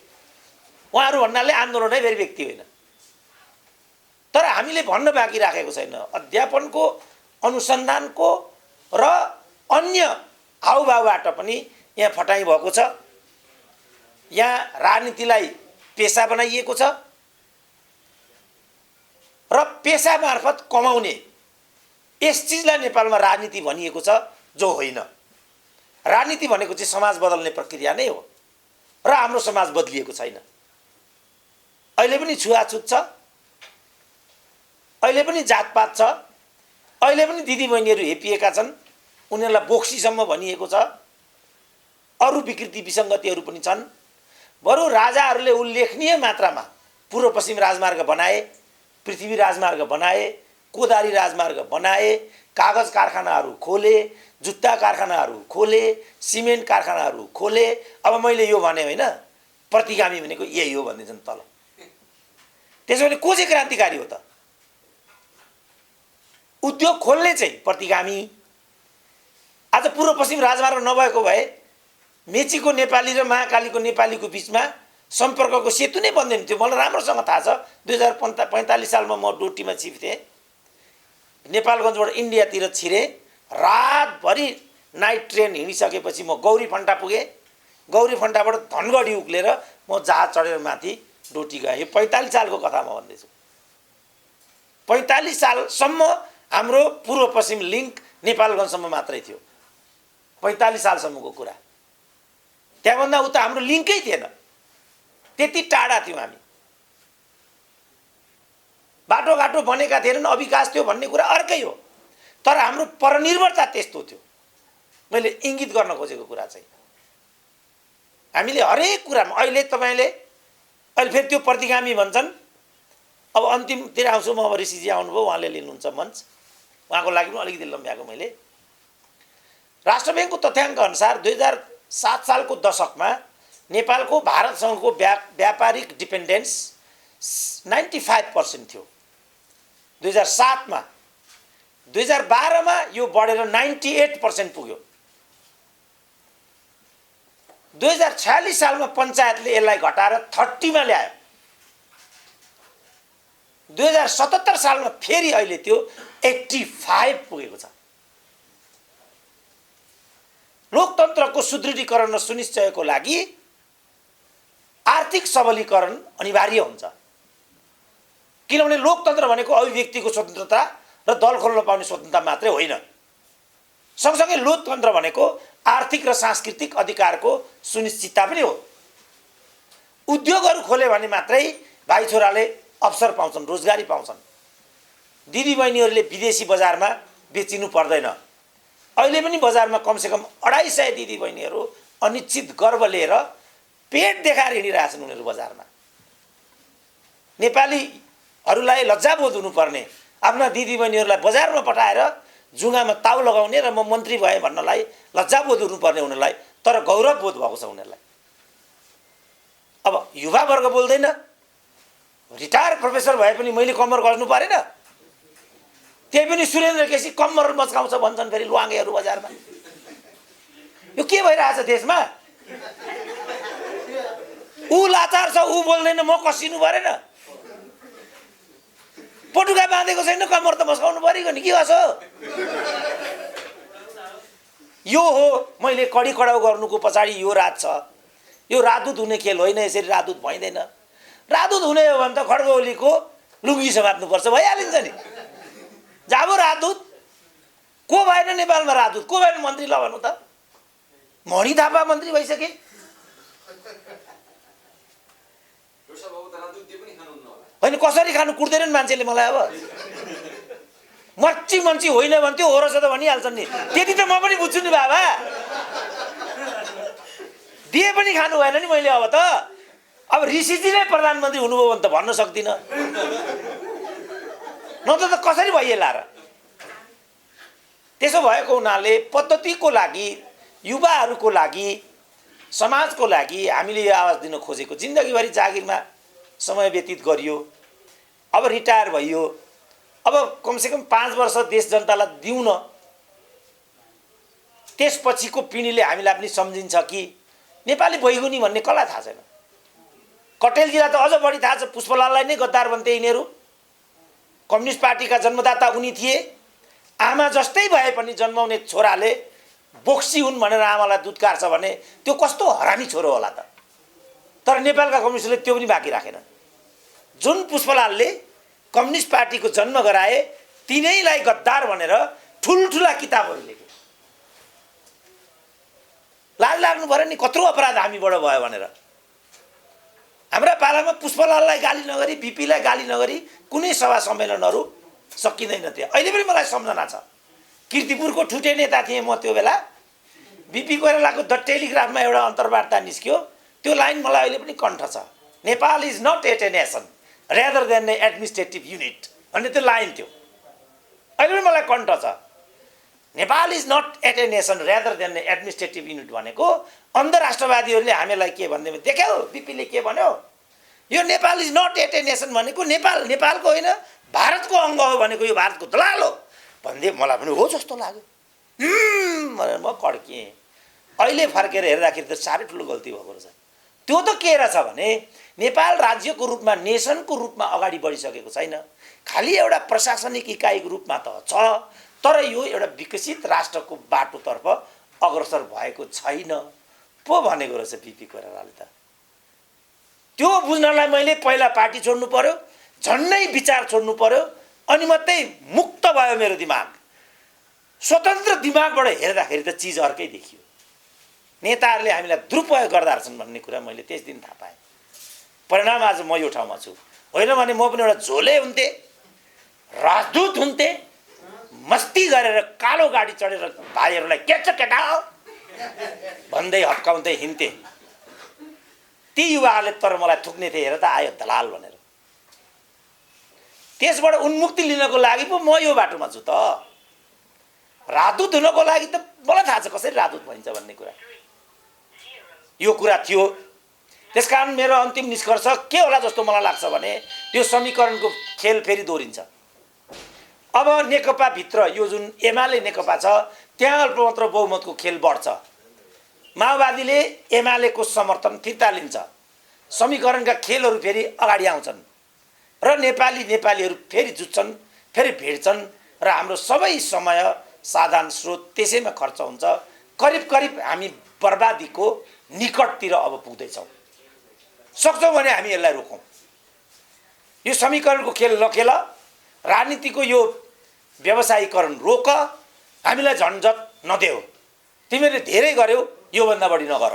[SPEAKER 1] उहाँहरू भन्नाले आन्दोलनै फेरि व्यक्ति होइन। तर हामीले भन्न बाँकी राखेको छैन। अध्यापनको, अनुसन्धानको र अन्य हाउभावबाट पनि यहाँ फटाइ भएको छ। यहाँ राजनीतिलाई पेसा बनाइएको छ र पेसा मार्फत कमाउने यस चिजलाई नेपालमा राजनीति भनिएको छ, जो होइन। राजनीति भनेको चाहिँ समाज बदल्ने प्रक्रिया नै हो र हाम्रो समाज बदलिएको छैन। अहिले पनि छुवाछुत छ, अहिले पनि जातपात छ, अहिले पनि दिदीबहिनीहरू हेपिएका छन्, उनीहरूलाई बोक्सीसम्म भनिएको छ। अरू विकृति विसङ्गतिहरू पनि छन्। बरु राजाहरूले उल्लेखनीय मात्रामा पूर्व पश्चिम राजमार्ग बनाए, पृथ्वी राजमार्ग बनाए, कोदारी राजमार्ग बनाए, कागज कारखानाहरू खोले, जुत्ता कारखानाहरू खोले, सिमेन्ट कारखानाहरू खोले। अब मैले यो भने होइन, प्रतिगामी भनेको यही हो भनिदिन्छन् तल। त्यसो भने को चाहिँ क्रान्तिकारी हो त? उद्योग खोल्ने चाहिँ प्रतिगामी। आज पूर्व पश्चिम राजमार्ग नभएको भए मेचीको नेपाली र महाकालीको नेपालीको बिचमा सम्पर्कको सेतु नै बन्दैन थियो। मलाई राम्रोसँग थाहा छ। 2045 सालमा म डोटीमा चिफ थिएँ। नेपालगञ्जबाट इन्डियातिर छिरेँ। रातभरि नाइट ट्रेन हिँडिसकेपछि म गौरी फन्टा पुगेँ। गौरी फन्टाबाट धनगढी उक्लेर म जहाज चढेर माथि डोटी गएँ। यो 45 सालको कथा म भन्दैछु। 45 सालसम्म हाम्रो पूर्व पश्चिम लिङ्क नेपालगञ्जसम्म मात्रै थियो। 45 सालसम्मको कुरा। त्यहाँभन्दा उता हाम्रो लिङ्कै थिएन। त्यति टाढा थियौँ हामी। बाटोघाटो बनेका थिएनन्, अविकास थियो भन्ने कुरा अर्कै हो। तर हाम्रो परनिर्भरता त्यस्तो थियो। मैले इङ्गित गर्न खोजेको कुरा चाहिँ हामीले हरेक कुरामा अहिले तपाईँले अहिले फेरि त्यो प्रतिगामी भन्छन्। अब अन्तिमतिर आउँछु म। अब ऋषिजी आउनुभयो, उहाँले लिनुहुन्छ मञ्च। उहाँको लागि पनि अलिकति लम्ब्याएको मैले। राष्ट्र ब्याङ्कको तथ्याङ्क अनुसार 2007 सालको दशकमा नेपालको भारतसँगको व्यापारिक डिपेन्डेन्स 95% थियो 2007 मा। 2012 मा यो बढेर 98% पुग्यो। 2046 सालमा पञ्चायतले यसलाई घटाएर 30 मा ल्यायो। 2077 सालमा फेरि अहिले त्यो 85 पुगेको छ। लोकतन्त्रको सुदृढीकरण र सुनिश्चयको लागि आर्थिक सबलीकरण अनिवार्य हुन्छ। किनभने लोकतन्त्र भनेको अभिव्यक्तिको स्वतन्त्रता र दल खोल्न पाउने स्वतन्त्रता मात्रै होइन। सँगसँगै लोकतन्त्र भनेको आर्थिक र सांस्कृतिक अधिकारको सुनिश्चितता पनि हो। उद्योगहरू खोले भने मात्रै भाइ छोराले अवसर पाउँछन्, रोजगारी पाउँछन्। दिदीबहिनीहरूले विदेशी बजारमा बेचिनु पर्दैन। अहिले पनि बजारमा कमसेकम 250 दिदीबहिनीहरू अनिश्चित गर्व लिएर पेट देखाएर हिँडिरहेछन् उनीहरू बजारमा। नेपालीहरूलाई लज्जाबोध हुनुपर्ने आफ्ना दिदीबहिनीहरूलाई बजारमा पठाएर जुगामा ताउ लगाउने र म मन्त्री भएँ भन्नलाई लज्जाबोध हुनुपर्ने उनीहरूलाई, तर गौरवबोध भएको छ उनीहरूलाई। अब युवा वर्ग बोल्दैन। रिटायर प्रोफेसर भए पनि मैले कम्मर गर्नु परेन? त्यही पनि सुरेन्द्र केसी कम्मर मच्काउँछ भन्छन् फेरि लुवाङ्गेहरू बजारमा। यो के भइरहेछ देशमा? ऊ लाचार छ, ऊ बोल्दैन, म कसिनु परेन? पटुका बाँधेको छैन कम्मर त मस्काउनु परेको नि के गर्छ यो हो मैले कडी कडाउ गर्नुको पछाडि यो राज छ यो राजदूत हुने खेल होइन यसरी राजदूत भइँदैन राजदूत हुने हो भने त खड्ग ओलीको लुङ्गी समात्नुपर्छ भइहालिन्छ नि जाबो राजदूत को भएन नेपालमा राजदूत को भएन मन्त्री ल भन्नु त मणि थापा मन्त्री भइसके होइन कसरी खानु कुट्दैन मान्छेले मलाई अब मर्ची मन्ची होइन भन्थ्यो हो रहेछ त भनिहाल्छन् नि त्यति त म पनि बुझ्छु नि बाबा दिए पनि खानु भएन नि मैले अब त अब ऋषिजी नै प्रधानमन्त्री हुनुभयो भने त भन्न सक्दिनँ नत्र त कसरी भइएला र त्यसो भएको हुनाले पद्धतिको लागि युवाहरूको लागि समाजको लागि हामीले यो आवाज दिन खोजेको जिन्दगीभरि जागिरमा समय व्यतीत गरियो अब रिटायर भइयो अब कमसेकम 5 वर्ष देश जनतालाई दिउँ न त्यसपछिको पिँढीले हामीलाई पनि सम्झिन्छ कि नेपाली बैगुनी भन्ने कसलाई थाहा छैन कटेलजीलाई त अझ बढी थाहा छ पुष्पलाललाई नै गद्दार भन्थे यिनीहरू कम्युनिस्ट पार्टीका जन्मदाता उनी थिए आमा जस्तै भए पनि जन्माउने छोराले बोक्सी हुन् भनेर आमालाई दुध काट्छ भने त्यो कस्तो हरामी छोरो होला त तर नेपालका कम्युनिस्टले त्यो पनि बाँकी राखेन जुन पुष्पलालले कम्युनिस्ट पार्टीको जन्म गराए तिनैलाई गद्दार भनेर ठुल्ठुला किताबहरू लेखे लाज लाग्नु पर्यो नि कत्रो अपराध हामीबाट भयो भनेर हाम्रा पालामा पुष्पलाललाई गाली नगरी बिपीलाई गाली नगरी कुनै सभा सम्मेलनहरू सकिँदैन थियो अहिले पनि मलाई सम्झना छ कीर्तिपुरको ठुटे नेता थिएँ म त्यो बेला बिपी कोइरालाको द टेलिग्राफमा एउटा अन्तर्वार्ता निस्क्यो त्यो लाइन मलाई अहिले पनि कण्ठ छ Nepal is not at a nation rather than a administrative unit भन्ने त्यो लाइन थियो अहिले पनि मलाई कण्ठ छ Nepal is not at a nation rather than a administrative unit भनेको अन्तर्राष्ट्रवादीहरूले हामीलाई के भन्दै देख्यौ बिपीले के भन्यो यो Nepal is not at a nation भनेको नेपालको होइन भारतको अङ्ग हो भनेको यो भारतको दलाल हो भन्दै मलाई पनि हो जस्तो लाग्यो भनेर म कड्किएँ अहिले फर्केर हेर्दाखेरि त साह्रै ठुलो गल्ती भएको रहेछ त्यो त के रहेछ भने नेपाल राज्यको रूपमा नेसनको रूपमा अगाडि बढिसकेको छैन खालि एउटा प्रशासनिक इकाइको रूपमा त छ तर यो एउटा विकसित राष्ट्रको बाटोतर्फ अग्रसर भएको छैन पो भनेको रहेछ बिपी कोइरालाले त त्यो बुझ्नलाई मैले पहिला पार्टी छोड्नु पर्यो झन्डै विचार छोड्नु पर्यो अनि मात्रै मुक्त भयो मेरो दिमाग स्वतन्त्र दिमागबाट हेर्दाखेरि त चिज अर्कै देखियो नेताहरूले हामीलाई दुरुपयोग गर्दा रहेछन् भन्ने कुरा मैले त्यस दिन थाहा पाएँ परिणाम आज म यो ठाउँमा छु होइन भने म पनि एउटा झोले हुन्थेँ राजदूत हुन्थेँ मस्ती गरेर कालो गाडी चढेर भाइहरूलाई के छ केटा भन्दै हप्काउँदै हिँड्थेँ ती युवाहरूले तर मलाई थुक्ने थिए हेर त आयो दलाल भनेर त्यसबाट उन्मुक्ति लिनको लागि पो म यो बाटोमा छु त राजदूत हुनको लागि त मलाई थाहा छ कसरी राजदूत भइन्छ भन्ने कुरा यो कुरा थियो त्यसकारण मेरो अन्तिम निष्कर्ष के होला जस्तो मलाई लाग्छ भने त्यो समीकरणको खेल फेरि दोहोरिन्छ अब नेकपा भित्र यो जुन एमाले नेकपा छ त्यहाँ अल्पमत र बहुमतको खेल बढ्छ माओवादीले एमालेको समर्थन फिर्ता लिन्छ समीकरणका खेलहरू फेरि अगाडि आउँछन् र नेपालीहरू फेरि जुट्छन् फेरि भिड्छन् र हाम्रो सबै समय साधन स्रोत त्यसैमा खर्च हुन्छ करिब करिब हामी बर्बादीको निकटतिर अब पुग्दैछौँ सक्छौँ भने हामी यसलाई रोकौँ यो समीकरणको खेल नखेल राजनीतिको यो व्यवसायीकरण रोक हामीलाई झन्झट नदेऊ तिमीले धेरै गर्यौ योभन्दा बढी नगर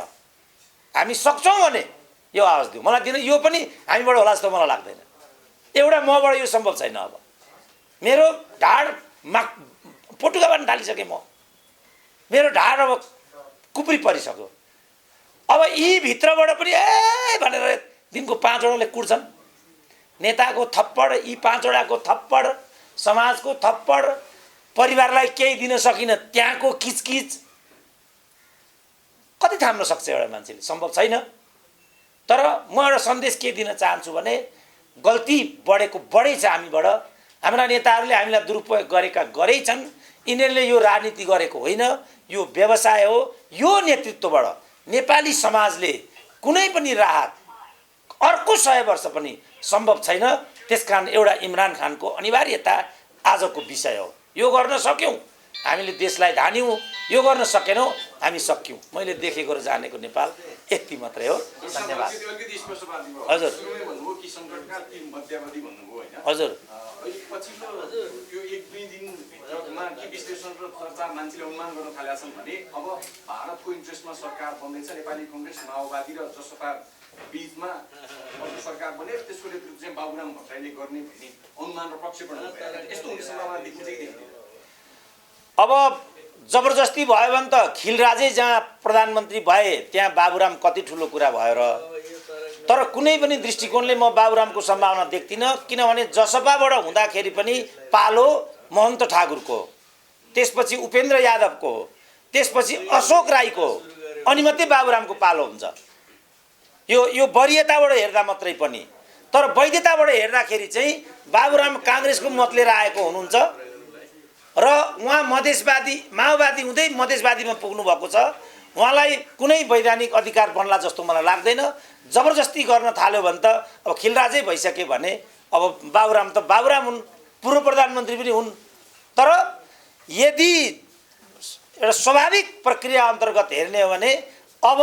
[SPEAKER 1] हामी सक्छौँ भने यो आवाज दिउँ मलाई दिन यो पनि हामीबाट होला जस्तो मलाई लाग्दैन एउटा मबाट यो सम्भव छैन अब मेरो ढाडमा पटुका बाँध्न थालिसकेँ म मेरो ढाड अब कुप्री परिसक्यो अब यी भित्रबाट पनि ए भनेर दिनको 5 वटाले कुट्छन् नेताको थप्पड यी 5 वटाको थप्पड समाजको थप्पड परिवारलाई केही दिन सकिन त्यहाँको किचकिच कति थाम्न सक्छ एउटा मान्छेले सम्भव छैन तर म एउटा सन्देश के दिन चाहन्छु भने गल्ती बढेको बढै छ हामीबाट हाम्रा नेताहरूले हामीलाई दुरुपयोग गरेकै छन् यिनीहरूले यो राजनीति गरेको होइन यो व्यवसाय हो यो नेतृत्वबाट नेपाली समाजले कुनै पनि राहत अर्को 100 वर्ष पनि सम्भव छैन त्यसकारण एउटा इमरान खानको अनिवार्यता आजको विषय हो। यो गर्न सक्यौँ हामीले देशलाई धान्यौँ, यो गर्न सकेनौँ हामी सक्यौँ। मैले देखेको र जानेको नेपाल यति मात्रै हो। धन्यवाद। हजुर हजुर
[SPEAKER 3] पछिल्लो यो 1-2 दिनमा के विश्लेषण र चर्चा मान्छेले अनुमान गर्न थालेका छन् भने अब भारतको इन्ट्रेस्टमा सरकार बन्दैछ, नेपाली कङ्ग्रेस माओवादी र जसपा बीचमा सरकार बने, त्यसको नेतृत्व चाहिँ बाबुराम भट्टराईले गर्ने भन्ने अनुमान र प्रक्षेपण यस्तो हुने सम्भावना देखिन्छ कि देखिँदैन?
[SPEAKER 1] अब जबरजस्ती भयो भने त खिलराजै जहाँ प्रधानमन्त्री भए त्यहाँ बाबुराम कति ठुलो कुरा भयो र। तर कुनै पनि दृष्टिकोणले म बाबुरामको सम्भावना देख्दिनँ, किनभने जसपाबाट हुँदाखेरि पनि पालो महन्त ठाकुरको, त्यसपछि उपेन्द्र यादवको, त्यसपछि अशोक राईको, अनि मात्रै बाबुरामको पालो हुन्छ। यो वरियताबाट हेर्दा मात्रै पनि। तर वैधताबाट हेर्दाखेरि चाहिँ बाबुराम काङ्ग्रेसको मत लिएर आएको हुनुहुन्छ र उहाँ मधेसवादी माओवादी हुँदै मधेसवादीमा पुग्नु भएको छ। उहाँलाई कुनै वैधानिक अधिकार बन्ला जस्तो मलाई लाग्दैन। जबरजस्ती गर्न थाल्यो भने त अब खिलराजै भइसक्यो भने अब बाबुराम त बाबुराम हुन्, पूर्व प्रधानमन्त्री पनि हुन्। तर यदि एउटा स्वाभाविक प्रक्रिया अन्तर्गत हेर्ने हो भने अब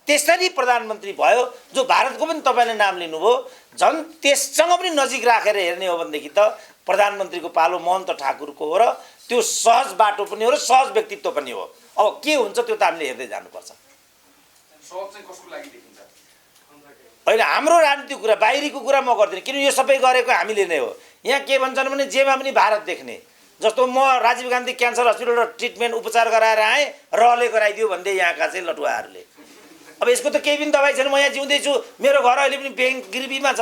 [SPEAKER 1] त्यसरी प्रधानमन्त्री भयो जो भारतको पनि तपाईँले नाम लिनुभयो, झन् त्यससँग पनि नजिक राखेर हेर्ने हो भनेदेखि त प्रधानमन्त्रीको पालो महन्त ठाकुरको हो र त्यो सहज बाटो पनि हो र सहज व्यक्तित्व पनि हो। अब के हुन्छ त्यो त हामीले हेर्दै जानुपर्छ। होइन हाम्रो राजनीतिक कुरा बाहिरीको कुरा म गर्दिनँ, किन यो सबै गरेको हामीले नै हो। यहाँ के भन्छन् भने जेमा पनि भारत देख्ने, जस्तो म Rajiv Gandhi cancer hospital treatment उपचार गराएर आएँ, रहले गराइदियो भन्दै यहाँका चाहिँ लटुवाहरूले। अब यसको त केही पनि दबाई छैन, म यहाँ जिउँदैछु, मेरो घर अहिले पनि ब्याङ्क गिरबीमा छ।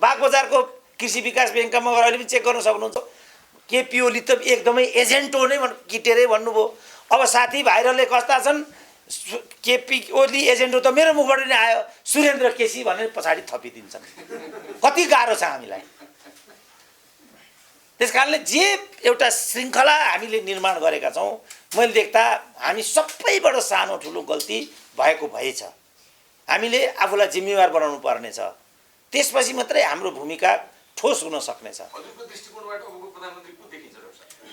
[SPEAKER 1] बागबजारको कृषि विकास ब्याङ्कमा गएर अहिले पनि चेक गर्न सक्नुहुन्छ। केपी ओली त एकदमै एजेन्ट हो नै किटेरै भन्नुभयो। अब साथी भाइहरूले कस्ता छन्, केपी ओली एजेन्ट हो त मेरो मुखबाट नै आयो सुरेन्द्र केसी भनेर पछाडि थपिदिन्छन्। कति गाह्रो छ हामीलाई। त्यस कारणले जे एउटा श्रृङ्खला हामीले निर्माण गरेका छौँ, मैले देख्दा हामी सबैबाट सानो ठुलो गल्ती भएको भएछ। हामीले आफूलाई जिम्मेवार बनाउनु पर्नेछ, त्यसपछि मात्रै हाम्रो भूमिका ठोस हुन सक्नेछ।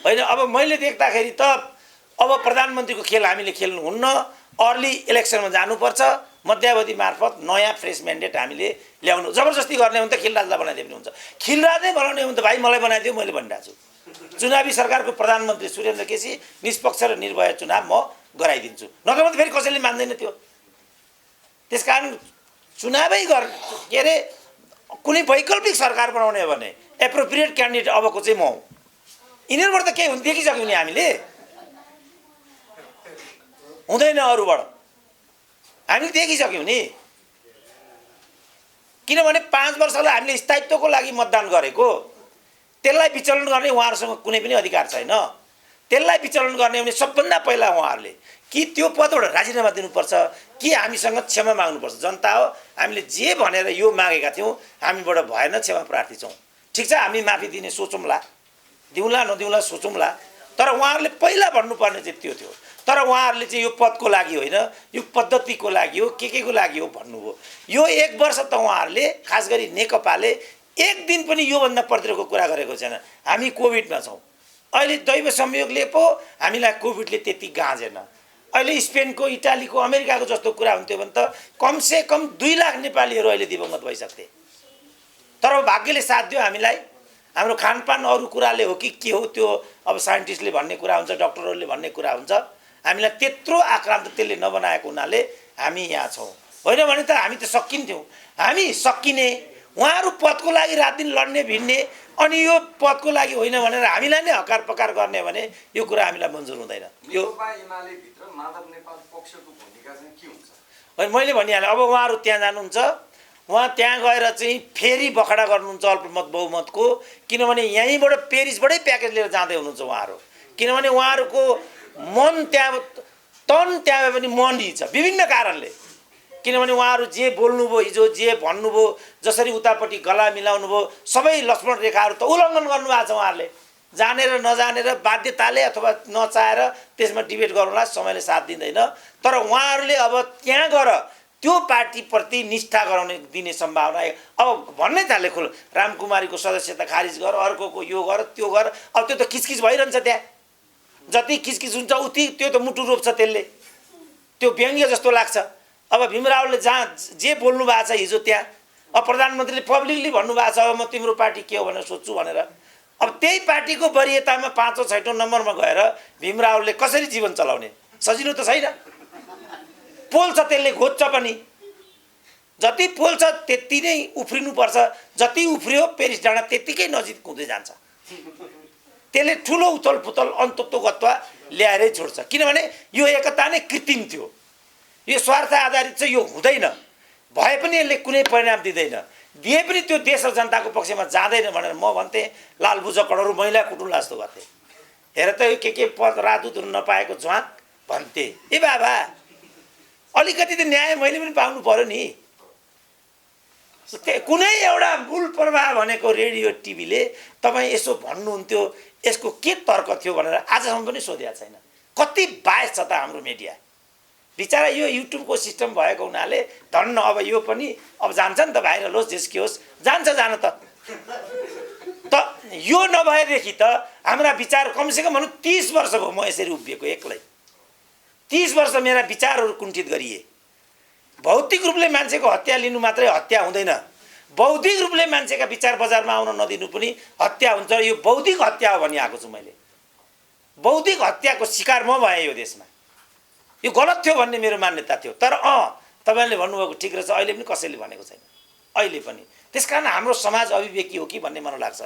[SPEAKER 1] होइन अब मैले देख्दाखेरि त अब प्रधानमन्त्रीको खेल हामीले खेल्नुहुन्न। अर्ली इलेक्सनमा जानुपर्छ, मध्यावधि मार्फत नयाँ फ्रेस म्यान्डेट हामीले ल्याउनु। जबरजस्ती गर्ने हो भने त खिलराजलाई बनाइदिए पनि हुन्छ। खिलराजै बनाउने हो भने त भाइ मलाई बनाइदियो, मैले भनिरहेको छु। चुनावी सरकारको प्रधानमन्त्री सुरेन्द्र केसी निष्पक्ष र निर्भय चुनाव म गराइदिन्छु, नत्र भने फेरि कसैले मान्दैन त्यो। त्यसकारण चुनावै के अरे कुनै वैकल्पिक सरकार बनाउने हो भने एप्रोप्रिएट क्यान्डिडेट अबको चाहिँ म हुँ। यिनीहरूबाट त केही देखिसक्यौँ नि हामीले, हुँदैन अरूबाट हामीले देखिसक्यौँ नि। किनभने 5 वर्षलाई हामीले स्थायित्वको लागि मतदान गरेको, त्यसलाई विचलन गर्ने उहाँहरूसँग कुनै पनि अधिकार छैन। त्यसलाई विचलन गर्ने भने सबभन्दा पहिला उहाँहरूले कि त्यो पदबाट राजीनामा दिनुपर्छ कि हामीसँग क्षमा माग्नुपर्छ। जनता हो, हामीले जे भनेर यो मागेका थियौँ हामीबाट भएन, क्षमा प्रार्थी छौँ। ठिक छ, हामी माफी दिने सोचौँला, दिउँला नदिउँला सोचौँला। तर उहाँहरूले पहिला भन्नुपर्ने चाहिँ त्यो थियो। तर उहाँहरूले चाहिँ यो पदको लागि होइन, यो पद्धतिको लागि हो, के को लागि हो भन्नुभयो। यो 1 वर्ष त उहाँहरूले खास गरी नेकपाले एक दिन पनि योभन्दा प्रतिको कुरा गरेको छैन। हामी कोभिडमा छौँ, अहिले दैव संयोगले पो हामीलाई कोभिडले त्यति गाँजेन। अहिले स्पेनको, इटालीको, अमेरिकाको जस्तो कुरा हुन्थ्यो भने त कमसेकम 2 लाख नेपालीहरू अहिले दिवंगत भइसक्थे। तर भाग्यले साथ दियो हामीलाई। हाम्रो खानपान अरू कुराले हो कि के हो त्यो अब साइन्टिस्टले भन्ने कुरा हुन्छ, डक्टरहरूले भन्ने कुरा हुन्छ। हामीलाई त्यत्रो आक्रान्त त्यसले नबनाएको हुनाले हामी यहाँ छौँ। होइन भने त हामी त सकिन्थ्यौँ। हामी सकिने, उहाँहरू पदको लागि रात दिन लड्ने भिड्ने, अनि यो पदको लागि होइन भनेर हामीलाई नै हकार पकार गर्ने भने यो कुरा हामीलाई मन्जुर हुँदैन। यो होइन मैले भनिहालेँ। अब उहाँहरू त्यहाँ जानुहुन्छ, उहाँ त्यहाँ गएर चाहिँ फेरि बखडा गर्नुहुन्छ अल्पमत बहुमतको। किनभने यहीँबाट पेरिसबाटै प्याकेज लिएर जाँदै हुनुहुन्छ उहाँहरू। किनभने उहाँहरूको मन त्यहाँ त्यहाँ पनि मन्दी छ विभिन्न कारणले। किनभने उहाँहरू जे बोल्नुभयो, हिजो जे भन्नुभयो, जसरी उतापट्टि गला मिलाउनु भयो, सबै लक्ष्मण रेखाहरू त उल्लङ्घन गर्नुभएको छ उहाँहरूले। जानेर नजानेर, बाध्यताले अथवा नचाहेर त्यसमा डिबेट गर्नुलाई समयले साथ दिँदैन। तर उहाँहरूले अब त्यहाँ गएर त्यो पार्टीप्रति निष्ठा गराउने दिने सम्भावना अब भन्नै थाले खोल रामकुमारीको सदस्यता खारिज गर अर्कोको यो गर त्यो गर अब त्यो त किचकिच भइरहन्छ त्यहाँ जति किचकिच हुन्छ उति त्यो त मुटु रोप्छ त्यसले त्यो व्यङ्ग्य जस्तो लाग्छ अब भीम रावलले जहाँ जे बोल्नु भएको छ हिजो त्यहाँ अब प्रधानमन्त्रीले पब्लिकली भन्नुभएको छ अब म तिम्रो पार्टी के हो भनेर सोध्छु भनेर अब त्यही पार्टीको वरियतामा 5औं 6औं नम्बरमा गएर भीम रावलले कसरी जीवन चलाउने सजिलो त छैन पोल्छ त्यसले घोच्छ पनि जति पोल्छ त्यति नै उफ्रिनुपर्छ जति उफ्रियो पेरिस डाँडा त्यतिकै नजिक हुँदै जान्छ त्यसले ठुलो उथल पुथल अन्तत्वगत्व ल्याएरै छोड्छ किनभने यो एकता नै कृत्रिम थियो यो स्वार्थ आधारित चाहिँ यो हुँदैन भए पनि यसले कुनै परिणाम दिँदैन दिए पनि त्यो देश र जनताको पक्षमा जाँदैन भनेर म भन्थे लालबुझ करोडौँ महिला कुटुम्ब जस्तो गर्थे हेर त यो के पद राजदूत हुन नपाएको झ्वाक भन्थे ए बाबा अलिकति त न्याय मैले पनि पाउनु पर्यो नि कुनै एउटा मूल प्रवाह भनेको रेडियो टिभीले तपाईँ यसो भन्नुहुन्थ्यो यसको के तर्क थियो भनेर आजसम्म पनि सोधेको छैन कति बायस छ त हाम्रो मिडिया बिचारा यो युट्युबको सिस्टम भएको हुनाले धन्न अब यो पनि अब जान्छ नि त भाइरल होस् जेसके होस् जान्छ जान त यो नभएदेखि त हाम्रा विचार कमसेकम भनौँ 30 वर्ष भयो म यसरी उभिएको एक्लै 30 वर्ष मेरा विचारहरू कुण्ठित गरिए भौतिक रूपले मान्छेको हत्या लिनु मात्रै हत्या हुँदैन बौद्धिक रूपले मान्छेका विचार बजारमा आउन नदिनु पनि हत्या हुन्छ यो बौद्धिक हत्या हो भनी आएको छु मैले बौद्धिक हत्याको शिकार म भएँ यो देशमा यो गलत थियो भन्ने मेरो मान्यता थियो तर तपाईले भन्नुभएको ठिक रहेछ अहिले पनि कसैले भनेको छैन अहिले पनि त्यसकारण हाम्रो समाज अभिव्यक्ति हो कि भन्ने मलाई लाग्छ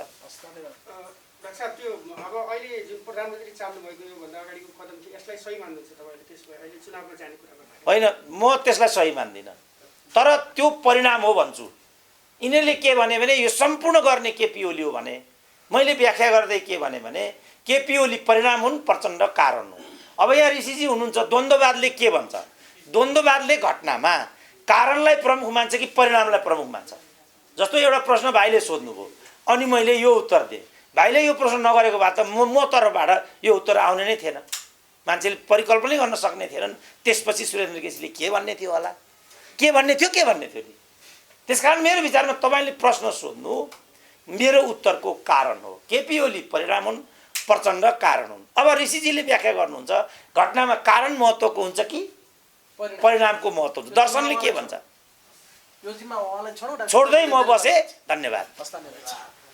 [SPEAKER 4] डाक्टर त्यो अब अहिले जुन प्रधानमन्त्री चाल्नु भएको यो भन्दा अगाडिको कदम थियो यसलाई सही मान्नुहुन्छ तपाईले त्यसमा अहिले चुनावमा जाने कुरा गर्नु
[SPEAKER 1] होइन म त्यसलाई सही मान्दिनँ तर त्यो परिणाम हो भन्छु यिनीहरूले के भने यो सम्पूर्ण गर्ने केपी ओली हो भने मैले व्याख्या गर्दै के भने केपी ओली परिणाम हुन् प्रचण्ड कारण हो अब यहाँ ऋषिजी हुनुहुन्छ द्वन्द्ववादले के भन्छ द्वन्द्ववादले घटनामा कारणलाई प्रमुख मान्छ कि परिणामलाई प्रमुख मान्छ जस्तो एउटा प्रश्न भाइले सोध्नुभयो अनि मैले यो उत्तर दिएँ भाइले यो प्रश्न नगरेको भए त म तर्फबाट यो उत्तर आउने नै थिएन मान्छेले परिकल्पनै गर्न सक्ने थिएनन् त्यसपछि सुरेन्द्र केसीले के भन्ने थियो होला के भन्ने थियो नि त्यसकारण मेरो विचारमा तपाईले प्रश्न सोध्नु मेरो उत्तरको कारण हो केपी ओली परिणाम हुन् प्रचण्ड कारण हुन् अब ऋषिजीले व्याख्या गर्नुहुन्छ घटनामा कारण महत्त्वको हुन्छ कि परिणामको महत्त्व दर्शनले के भन्छ
[SPEAKER 5] यो जिम्मा उहाँलाई
[SPEAKER 1] छोड्दै म बसे धन्यवाद